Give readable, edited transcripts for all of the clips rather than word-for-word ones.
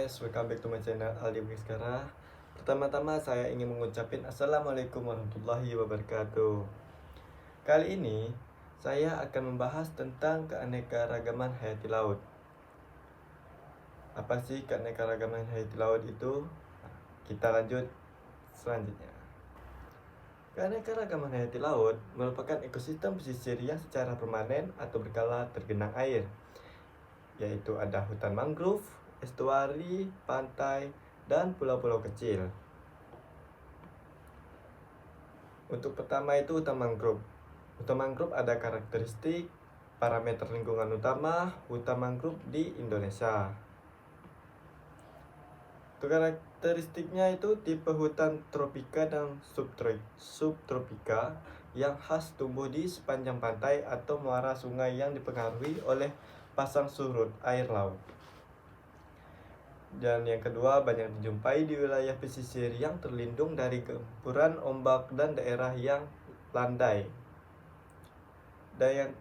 guys, welcome back to my channel Aldi Sekarang. Pertama-tama saya ingin mengucapkan Assalamualaikum warahmatullahi wabarakatuh. Kali ini saya akan membahas tentang keanekaragaman hayati laut. Apa sih keanekaragaman hayati laut itu? Kita lanjut selanjutnya. Keanekaragaman hayati laut merupakan ekosistem pesisir yang secara permanen atau berkala tergenang air, yaitu ada hutan mangrove, estuari, pantai, dan pulau-pulau kecil. Untuk pertama itu hutan mangrove. Hutan mangrove ada karakteristik parameter lingkungan utama hutan mangrove di Indonesia. Untuk karakteristiknya itu tipe hutan tropika dan subtropika yang khas tumbuh di sepanjang pantai atau muara sungai yang dipengaruhi oleh pasang surut air laut. Dan yang kedua, banyak dijumpai di wilayah pesisir yang terlindung dari gempuran ombak dan daerah yang landai. Dan yang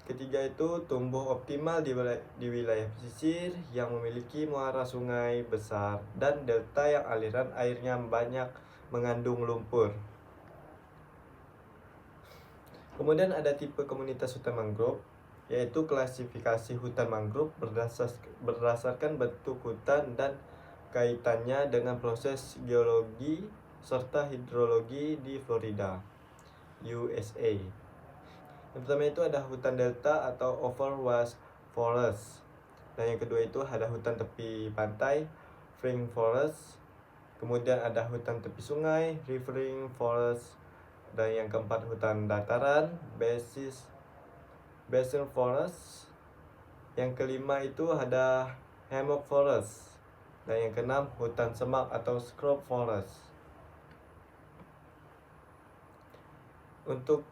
ketiga itu tumbuh optimal di wilayah pesisir yang memiliki muara sungai besar dan delta yang aliran airnya banyak mengandung lumpur. Kemudian ada tipe komunitas hutan mangrove, yaitu klasifikasi hutan mangrove berdasarkan bentuk hutan dan kaitannya dengan proses geologi serta hidrologi di Florida, USA. Yang pertama itu ada hutan delta atau overwash forest. Dan yang kedua itu ada hutan tepi pantai, fring forest. Kemudian ada hutan tepi sungai, rivering forest. Dan yang keempat hutan dataran, basin forest. Yang kelima itu ada hammock forest. Dan yang keenam hutan semak atau scrub forest. Untuk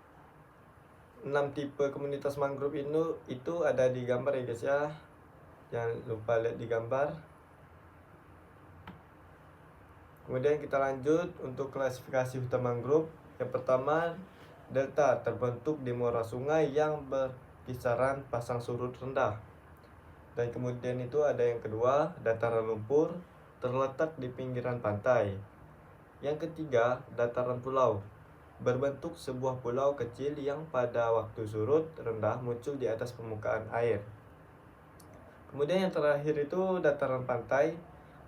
6 tipe komunitas mangrove itu ada di gambar ya guys ya. Jangan lupa lihat di gambar. Kemudian kita lanjut untuk klasifikasi hutan mangrove. Yang pertama, delta terbentuk di muara sungai yang berkisaran pasang surut rendah. Dan kemudian itu ada yang kedua, dataran lumpur terletak di pinggiran pantai. Yang ketiga, dataran pulau berbentuk sebuah pulau kecil yang pada waktu surut rendah muncul di atas permukaan air. Kemudian yang terakhir itu dataran pantai,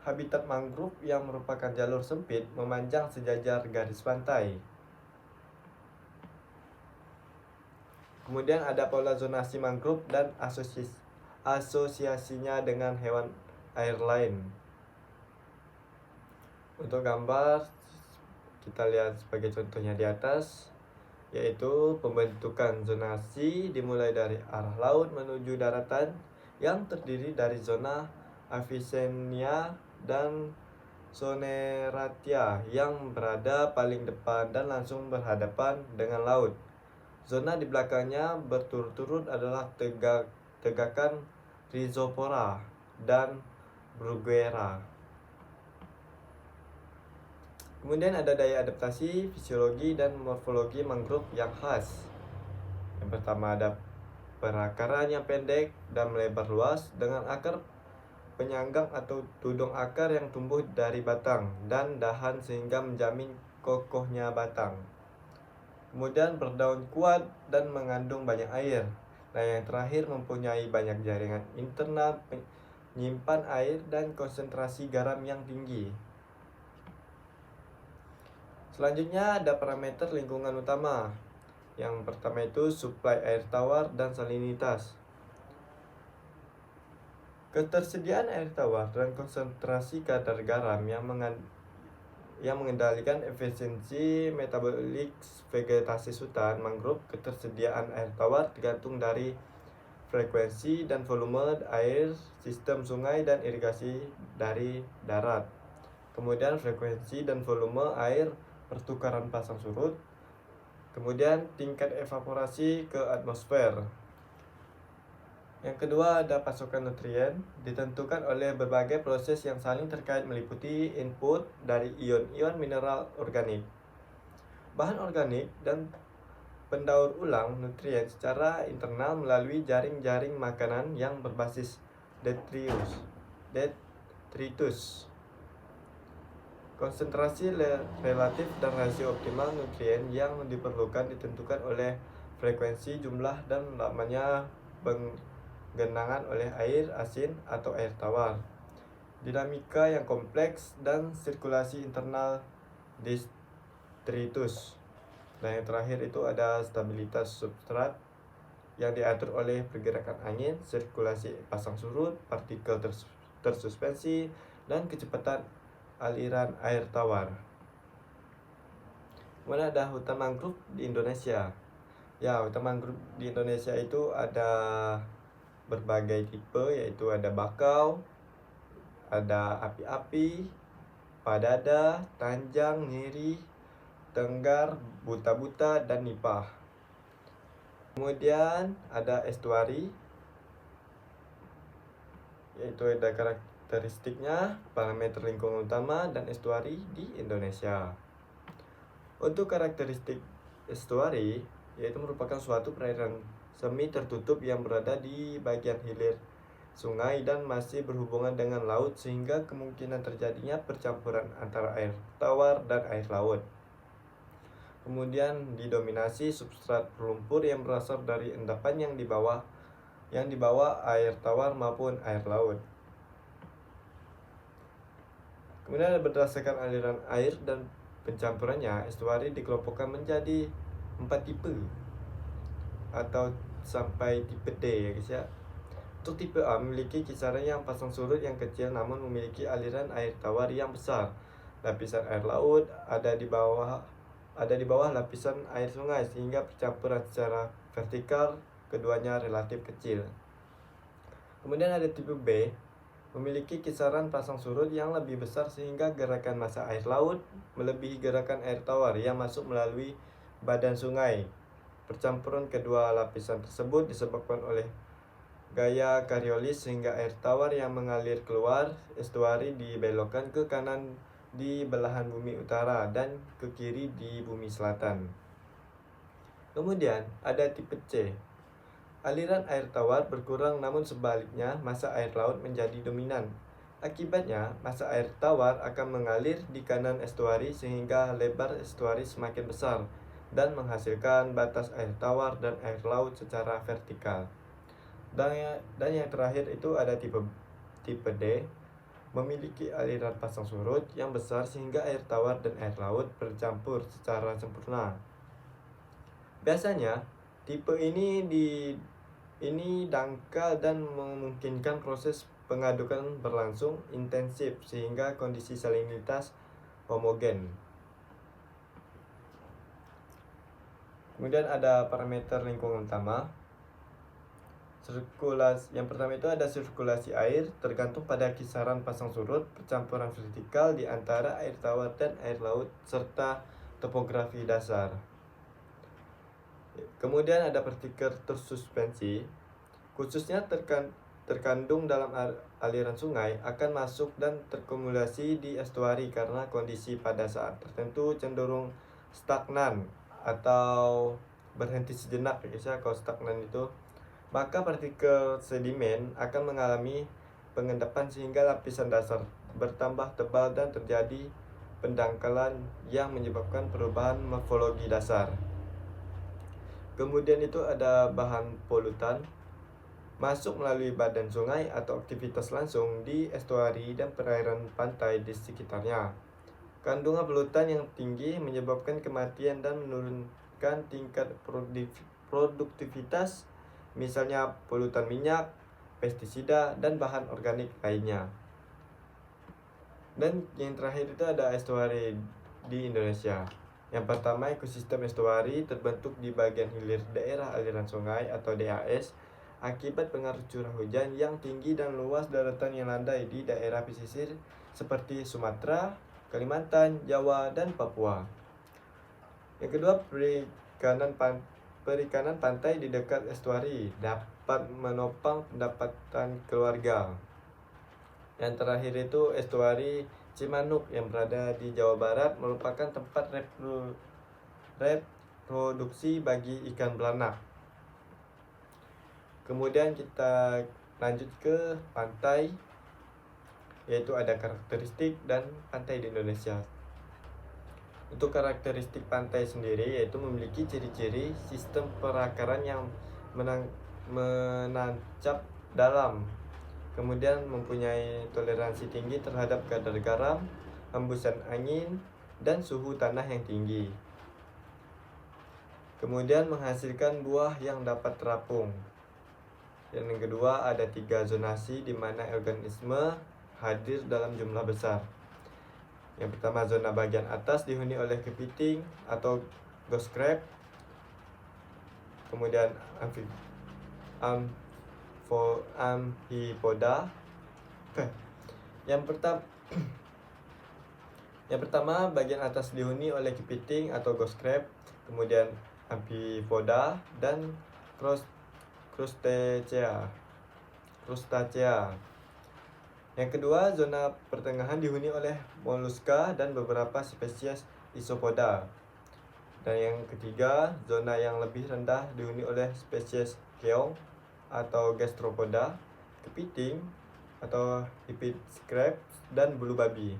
habitat mangrove yang merupakan jalur sempit memanjang sejajar garis pantai. Kemudian ada pola zonasi mangrove dan asosiasinya dengan hewan air lain. Untuk gambar kita lihat sebagai contohnya di atas, yaitu pembentukan zonasi dimulai dari arah laut menuju daratan yang terdiri dari zona Avicennia dan Soneratia yang berada paling depan dan langsung berhadapan dengan laut. Zona di belakangnya berturut-turut adalah tegakan Rhizopora dan Bruguera. Kemudian ada daya adaptasi, fisiologi, dan morfologi mangrove yang khas. Yang pertama ada perakaran yang pendek dan melebar luas dengan akar penyanggang atau tudung akar yang tumbuh dari batang dan dahan sehingga menjamin kokohnya batang. Kemudian berdaun kuat dan mengandung banyak air. Nah, yang terakhir mempunyai banyak jaringan internal penyimpan air dan konsentrasi garam yang tinggi. Selanjutnya ada parameter lingkungan utama. Yang pertama itu suplai air tawar dan salinitas. Ketersediaan air tawar dan konsentrasi kadar garam yang mengendalikan efisiensi metabolik vegetasi hutan mangrove. Ketersediaan air tawar tergantung dari frekuensi dan volume air, sistem sungai dan irigasi dari darat. Kemudian frekuensi dan volume air pertukaran pasang surut. Kemudian tingkat evaporasi ke atmosfer. Yang kedua ada pasokan nutrien, ditentukan oleh berbagai proses yang saling terkait meliputi input dari ion-ion mineral organik, bahan organik, dan pendaur ulang nutrien secara internal melalui jaring-jaring makanan yang berbasis detritus. detritus. Konsentrasi relatif dan rasio optimal nutrien yang diperlukan ditentukan oleh frekuensi, jumlah, dan lamanya penggenangan oleh air asin atau air tawar, dinamika yang kompleks, dan sirkulasi internal detritus. Dan yang terakhir itu ada stabilitas substrat yang diatur oleh pergerakan angin, sirkulasi pasang surut, partikel tersuspensi, dan kecepatan aliran air tawar. Kemudian ada hutan mangrove di Indonesia. Ya, hutan mangrove di Indonesia itu ada berbagai tipe, yaitu ada bakau, ada api-api, padada, tanjang, nyeri, tenggar, buta-buta, dan nipah. Kemudian ada estuari, yaitu ada karakteristiknya, parameter lingkungan utama, dan estuari di Indonesia. Untuk karakteristik estuari, yaitu merupakan suatu perairan semi tertutup yang berada di bagian hilir sungai dan masih berhubungan dengan laut, sehingga kemungkinan terjadinya percampuran antara air tawar dan air laut. Kemudian didominasi substrat berlumpur yang berasal dari endapan yang dibawa air tawar maupun air laut. Kemudian berdasarkan aliran air dan pencampurannya, estuari dikelompokkan menjadi 4 tipe atau sampai tipe D, ya guys ya. Untuk tipe A memiliki kisaran yang pasang surut yang kecil namun memiliki aliran air tawar yang besar. Lapisan air laut ada di bawah lapisan air sungai, sehingga percampuran secara vertikal keduanya relatif kecil. Kemudian ada tipe B, memiliki kisaran pasang surut yang lebih besar sehingga gerakan massa air laut melebihi gerakan air tawar yang masuk melalui badan sungai. Percampuran kedua lapisan tersebut disebabkan oleh gaya Coriolis, sehingga air tawar yang mengalir keluar estuari dibelokkan ke kanan di belahan bumi utara dan ke kiri di bumi selatan. Kemudian ada tipe C. Aliran air tawar berkurang namun sebaliknya massa air laut menjadi dominan. Akibatnya, massa air tawar akan mengalir di kanan estuari sehingga lebar estuari semakin besar dan menghasilkan batas air tawar dan air laut secara vertikal. Dan yang terakhir itu ada tipe D, memiliki aliran pasang surut yang besar sehingga air tawar dan air laut bercampur secara sempurna. Biasanya tipe ini dangkal dan memungkinkan proses pengadukan berlangsung intensif sehingga kondisi salinitas homogen. Kemudian ada parameter lingkungan utama. Yang pertama itu ada sirkulasi air, tergantung pada kisaran pasang surut, percampuran vertikal di antara air tawar dan air laut, serta topografi dasar. Kemudian ada partikel tersuspensi, khususnya terkandung dalam aliran sungai, akan masuk dan terkumulasi di estuari karena kondisi pada saat tertentu cenderung stagnan atau berhenti sejenak, ya guys ya. Kalau stagnan itu, maka partikel sedimen akan mengalami pengendapan sehingga lapisan dasar bertambah tebal dan terjadi pendangkalan yang menyebabkan perubahan morfologi dasar. Kemudian itu ada bahan polutan masuk melalui badan sungai atau aktivitas langsung di estuari dan perairan pantai di sekitarnya. Kandungan polutan yang tinggi menyebabkan kematian dan menurunkan tingkat produktivitas, misalnya polutan minyak, pestisida, dan bahan organik lainnya. Dan yang terakhir itu ada estuari di Indonesia. Yang pertama, ekosistem estuari terbentuk di bagian hilir daerah aliran sungai atau DAS akibat pengaruh curah hujan yang tinggi dan luas daratan yang landai di daerah pesisir seperti Sumatera, Kalimantan, Jawa, dan Papua. Yang kedua, perikanan pantai di dekat estuari dapat menopang pendapatan keluarga. Yang terakhir itu estuari Cimanuk yang berada di Jawa Barat merupakan tempat reproduksi bagi ikan belanak. Kemudian kita lanjut ke pantai yaitu ada karakteristik dan pantai di Indonesia. Untuk karakteristik pantai sendiri yaitu memiliki ciri-ciri sistem perakaran yang menancap dalam, kemudian mempunyai toleransi tinggi terhadap kadar garam, hembusan angin, dan suhu tanah yang tinggi. Kemudian menghasilkan buah yang dapat terapung. Dan yang kedua ada 3 zonasi di mana organisme hadir dalam jumlah besar. Yang pertama, zona bagian atas dihuni oleh kepiting atau ghost crab. Kemudian amphipoda. Yang pertama bagian atas dihuni oleh kepiting atau ghost crab, kemudian amphipoda dan crustacea. Yang kedua, zona pertengahan dihuni oleh moluska dan beberapa spesies isopoda. Dan yang ketiga, zona yang lebih rendah dihuni oleh spesies keong atau gastropoda, kepiting atau hipid crab, dan bulu babi.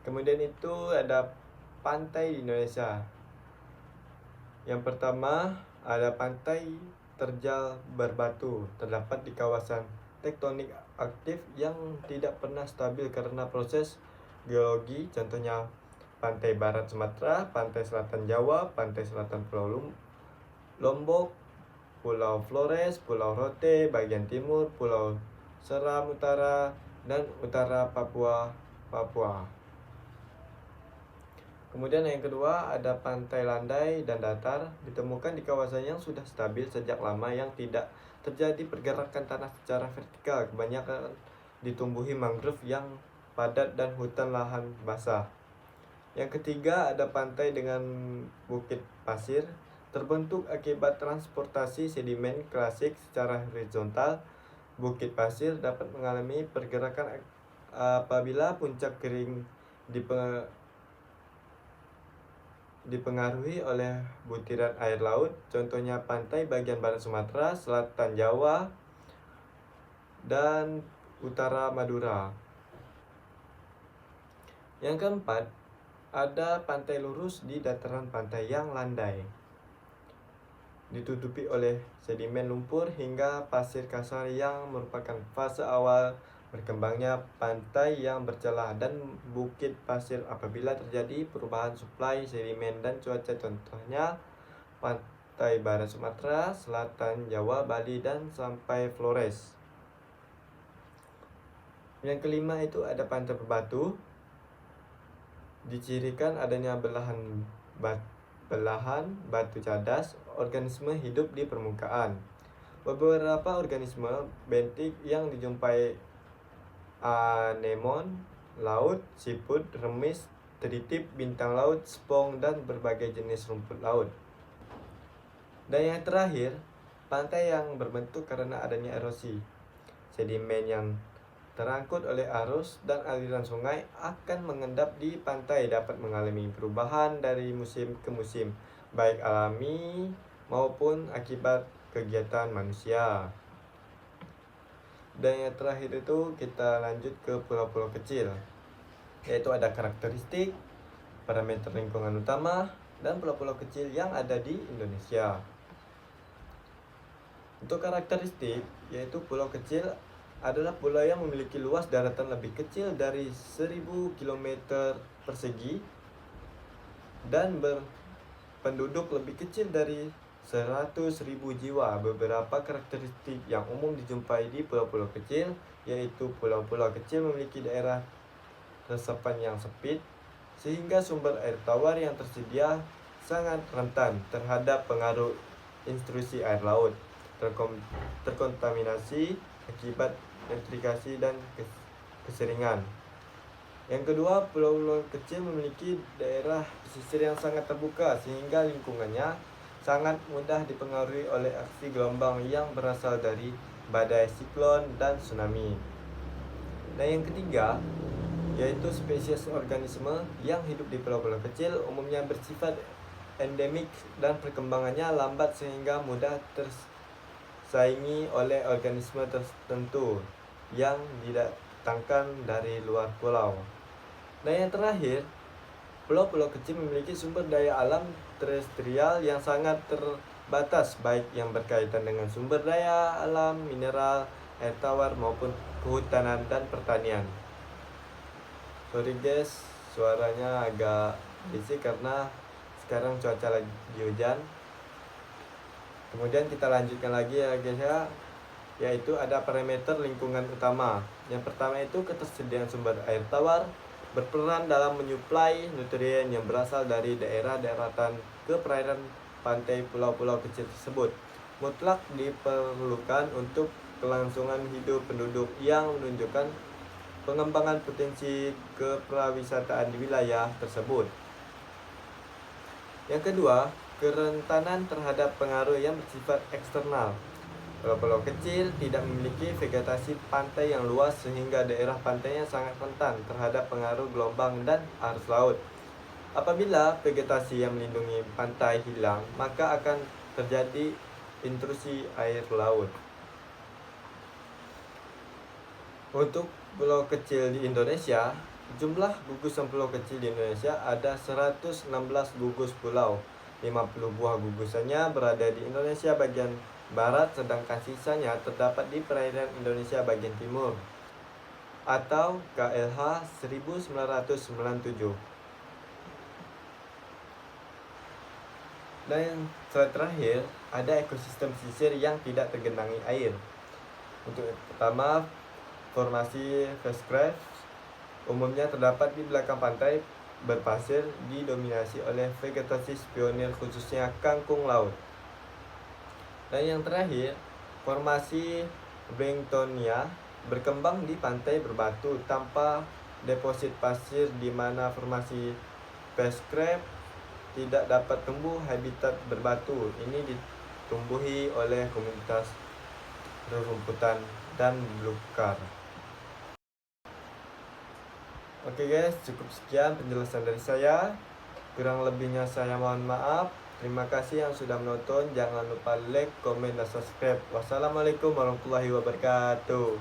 Kemudian itu ada pantai di Indonesia. Yang pertama ada pantai terjal berbatu, terdapat di kawasan tektonik aktif yang tidak pernah stabil karena proses geologi, contohnya pantai barat Sumatera, pantai selatan Jawa, pantai selatan Pulau Lombok, Pulau Flores, Pulau Rote, bagian timur, Pulau Seram Utara, dan utara Papua. Kemudian yang kedua ada pantai landai dan datar, ditemukan di kawasan yang sudah stabil sejak lama yang tidak terjadi pergerakan tanah secara vertikal, kebanyakan ditumbuhi mangrove yang padat dan hutan lahan basah. Yang ketiga ada pantai dengan bukit pasir, terbentuk akibat transportasi sedimen klasik secara horizontal. Bukit pasir dapat mengalami pergerakan apabila puncak kering dipengaruhi oleh butiran air laut, contohnya pantai bagian barat Sumatera, selatan Jawa, dan utara Madura. Yang keempat, ada pantai lurus di dataran pantai yang landai, ditutupi oleh sedimen lumpur hingga pasir kasar yang merupakan fase awal berkembangnya pantai yang bercelah dan bukit pasir apabila terjadi perubahan suplai sedimen dan cuaca, contohnya pantai barat Sumatera, selatan Jawa, Bali, dan sampai Flores. Yang kelima itu ada pantai berbatu, dicirikan adanya belahan batu cadas, organisme hidup di permukaan. Beberapa organisme bentik yang dijumpai anemon laut, siput, remis, teritip, bintang laut, spong, dan berbagai jenis rumput laut. Dan yang terakhir, pantai yang berbentuk karena adanya erosi. Sedimen yang terangkut oleh arus dan aliran sungai akan mengendap di pantai dapat mengalami perubahan dari musim ke musim, baik alami maupun akibat kegiatan manusia. Dan yang terakhir itu kita lanjut ke pulau-pulau kecil, yaitu ada karakteristik, parameter lingkungan utama, dan pulau-pulau kecil yang ada di Indonesia. Untuk karakteristik, yaitu pulau kecil adalah pulau yang memiliki luas daratan lebih kecil dari 1000 km persegi dan berpenduduk lebih kecil dari 100.000 jiwa. Beberapa karakteristik yang umum dijumpai di pulau-pulau kecil, yaitu pulau-pulau kecil memiliki daerah resapan yang sempit, sehingga sumber air tawar yang tersedia sangat rentan terhadap pengaruh intrusi air laut, terkontaminasi akibat gentrifikasi dan keseringan. Yang kedua, pulau-pulau kecil memiliki daerah pesisir yang sangat terbuka sehingga lingkungannya sangat mudah dipengaruhi oleh aksi gelombang yang berasal dari badai, siklon, dan tsunami. Dan yang ketiga, yaitu spesies organisme yang hidup di pulau-pulau kecil umumnya bersifat endemik dan perkembangannya lambat sehingga mudah tersaingi oleh organisme tertentu. yang didatangkan dari luar pulau. Dan yang terakhir, pulau-pulau kecil memiliki sumber daya alam terestrial yang sangat terbatas, baik yang berkaitan dengan sumber daya alam, mineral, air tawar, maupun kehutanan dan pertanian. Sorry guys, suaranya agak berisik karena sekarang cuaca lagi hujan. Kemudian kita lanjutkan lagi ya guys ya, yaitu ada parameter lingkungan utama. Yang pertama itu ketersediaan sumber air tawar, berperan dalam menyuplai nutrien yang berasal dari daerah daratan ke perairan pantai pulau-pulau kecil tersebut. Mutlak diperlukan untuk kelangsungan hidup penduduk yang menunjukkan pengembangan potensi keperawisataan di wilayah tersebut. Yang kedua, kerentanan terhadap pengaruh yang bersifat eksternal. Pulau-pulau kecil tidak memiliki vegetasi pantai yang luas sehingga daerah pantainya sangat rentan terhadap pengaruh gelombang dan arus laut. Apabila vegetasi yang melindungi pantai hilang, maka akan terjadi intrusi air laut. Untuk pulau kecil di Indonesia, jumlah gugusan pulau kecil di Indonesia ada 116 gugus pulau. 50 buah gugusannya berada di Indonesia bagian barat, sedangkan sisanya terdapat di perairan Indonesia bagian timur atau KLH 1997. Dan yang terakhir, ada ekosistem pesisir yang tidak tergenangi air. Untuk pertama, formasi Fastcraft umumnya terdapat di belakang pantai berpasir, didominasi oleh vegetasi spionir khususnya kangkung laut. Dan yang terakhir, formasi Blanktonia berkembang di pantai berbatu tanpa deposit pasir, di mana formasi Fastcraft tidak dapat tumbuh habitat berbatu. Ini ditumbuhi oleh komunitas rerumputan dan belukar. Oke guys, cukup sekian penjelasan dari saya. Kurang lebihnya saya mohon maaf. Terima kasih yang sudah menonton. Jangan lupa like, komen, dan subscribe. Wassalamualaikum warahmatullahi wabarakatuh.